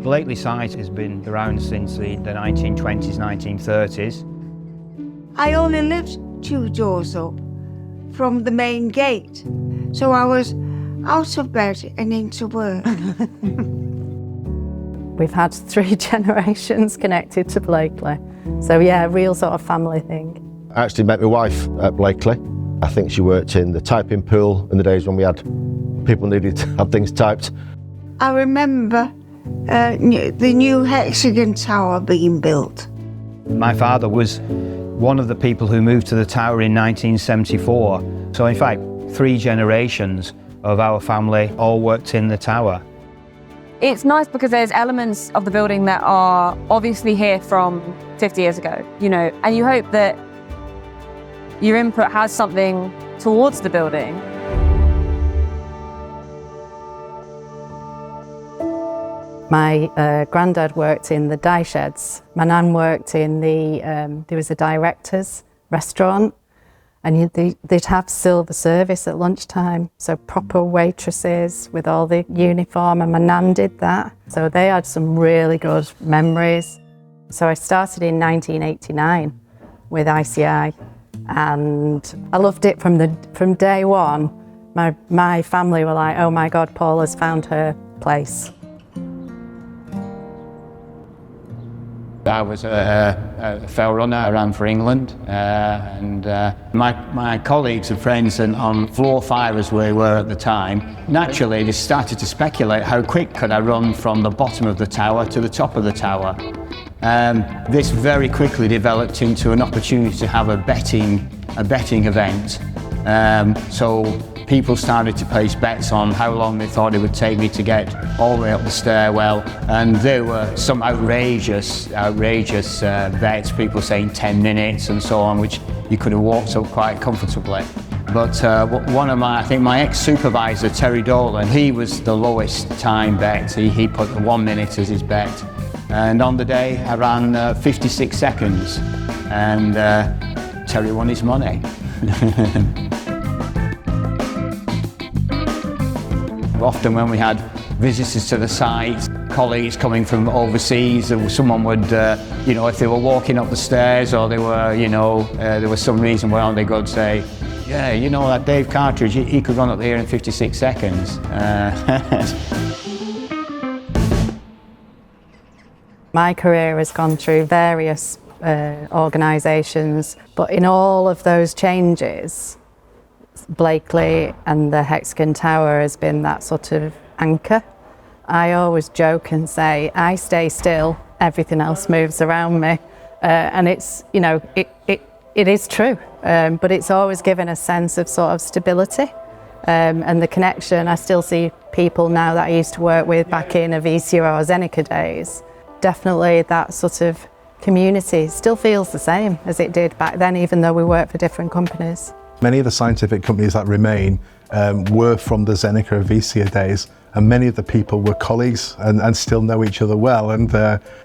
Blakely site has been around since the 1920s, 1930s. I only lived 2 doors up from the main gate, so I was out of bed and into work. We've had 3 generations connected to Blakely, so yeah, a real sort of family thing. I actually met my wife at Blakely. I think she worked in the typing pool in the days when we had people needed to have things typed. I remember the new Hexagon Tower being built. My father was one of the people who moved to the tower in 1974. So in fact, 3 generations of our family all worked in the tower. It's nice because there's elements of the building that are obviously here from 50 years ago, you know, and you hope that your input has something towards the building. My granddad worked in the dye sheds. My nan worked in there was a director's restaurant, and they'd have silver service at lunchtime, so proper waitresses with all the uniform, and my nan did that. So they had some really good memories. So I started in 1989 with ICI, and I loved it from day one. My family were like, oh my God, Paula's found her place. I was a fell runner. I ran for England, and my colleagues and friends on floor 5 as we were at the time, naturally they started to speculate how quick could I run from the bottom of the tower to the top of the tower. This very quickly developed into an opportunity to have a betting event. So people started to place bets on how long they thought it would take me to get all the way up the stairwell, and there were some outrageous bets, people saying 10 minutes and so on, which you could have walked up quite comfortably. But one of I think my ex-supervisor, Terry Dolan, he was the lowest time bet. He put 1 minute as his bet. And on the day, I ran 56 seconds, and Terry won his money. Often when we had visitors to the site, colleagues coming from overseas, someone would, you know, if they were walking up the stairs or they were, you know, there was some reason why they could say, yeah, you know, that Dave Cartridge, he could run up here in 56 seconds. My career has gone through various organisations, but in all of those changes, Blakely and the Hexagon Tower has been that sort of anchor. I always joke and say, I stay still, everything else moves around me. And it's, you know, it is true, but it's always given a sense of sort of stability and the connection. I still see people now that I used to work with back in Avisia or Zenica days. Definitely that sort of community still feels the same as it did back then, even though we work for different companies. Many of the scientific companies that remain were from the Zenica Avisia days, and many of the people were colleagues and still know each other well. And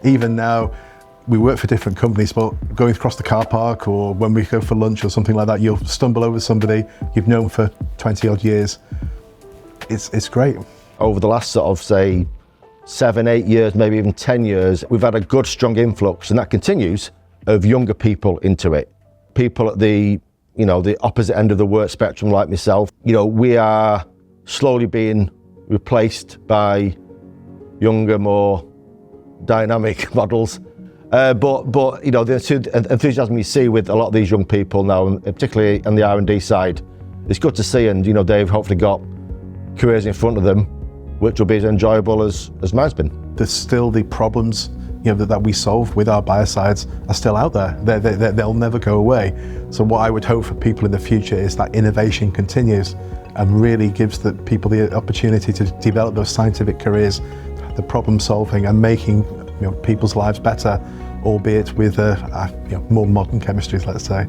even now, we work for different companies, but going across the car park or when we go for lunch or something like that, you'll stumble over somebody you've known for 20 odd years. It's great. Over the last sort of, say, 7, 8 years, maybe even 10 years, we've had a good, strong influx, and that continues, of younger people into it. People at the opposite end of the work spectrum like myself. You know, we are slowly being replaced by younger, more dynamic models. But you know, the enthusiasm you see with a lot of these young people now, and particularly on the R&D side, it's good to see. And you know, they've hopefully got careers in front of them, which will be as enjoyable as mine's been. There's still the problems, you know, that we solve with our biocides are still out there. They'll never go away. So what I would hope for people in the future is that innovation continues and really gives the people the opportunity to develop those scientific careers, the problem solving and making, you know, people's lives better, albeit with more modern chemistries, let's say.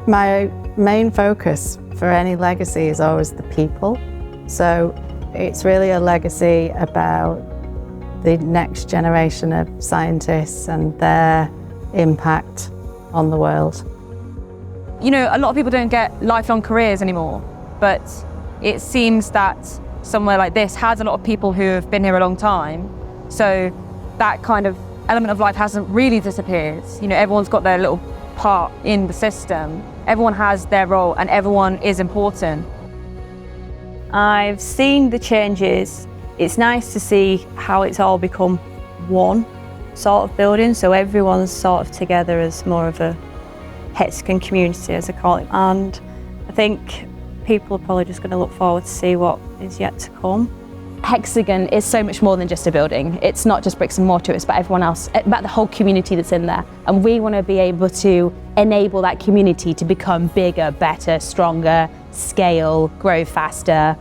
My main focus for any legacy is always the people. So it's really a legacy about the next generation of scientists and their impact on the world. You know, a lot of people don't get lifelong careers anymore, but it seems that somewhere like this has a lot of people who have been here a long time So that kind of element of life hasn't really disappeared. You know, everyone's got their little part in the system. Everyone has their role and everyone is important. I've seen the changes. It's nice to see how it's all become one sort of building, so everyone's sort of together as more of a Hexagon community, as I call it. And I think people are probably just going to look forward to see what is yet to come. Hexagon is so much more than just a building. It's not just bricks and mortar, it's about everyone else, about the whole community that's in there. And we want to be able to enable that community to become bigger, better, stronger, scale, grow faster.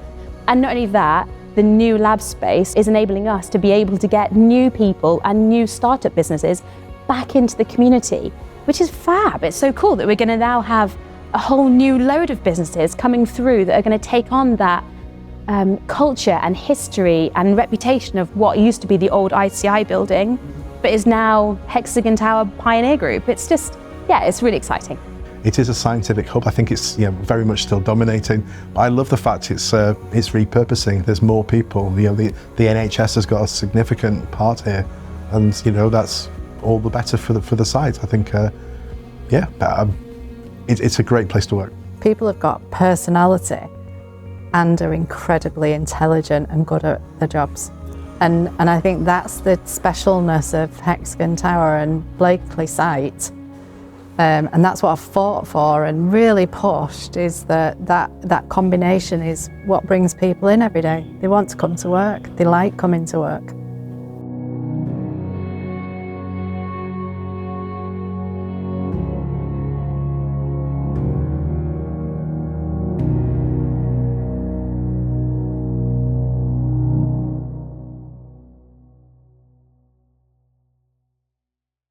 And not only that, the new lab space is enabling us to be able to get new people and new startup businesses back into the community, which is fab. It's so cool that we're going to now have a whole new load of businesses coming through that are going to take on that culture and history and reputation of what used to be the old ICI building, but is now Hexagon Tower Pioneer Group. It's just, yeah, it's really exciting. It is a scientific hub. I think it's very much still dominating. But I love the fact it's repurposing. There's more people. The NHS has got a significant part here, and that's all the better for the site. I think, it's a great place to work. People have got personality and are incredibly intelligent and good at their jobs. And I think that's the specialness of Hexagon Tower and Blakely site. And that's what I've fought for and really pushed, is that combination is what brings people in every day. They want to come to work, they like coming to work.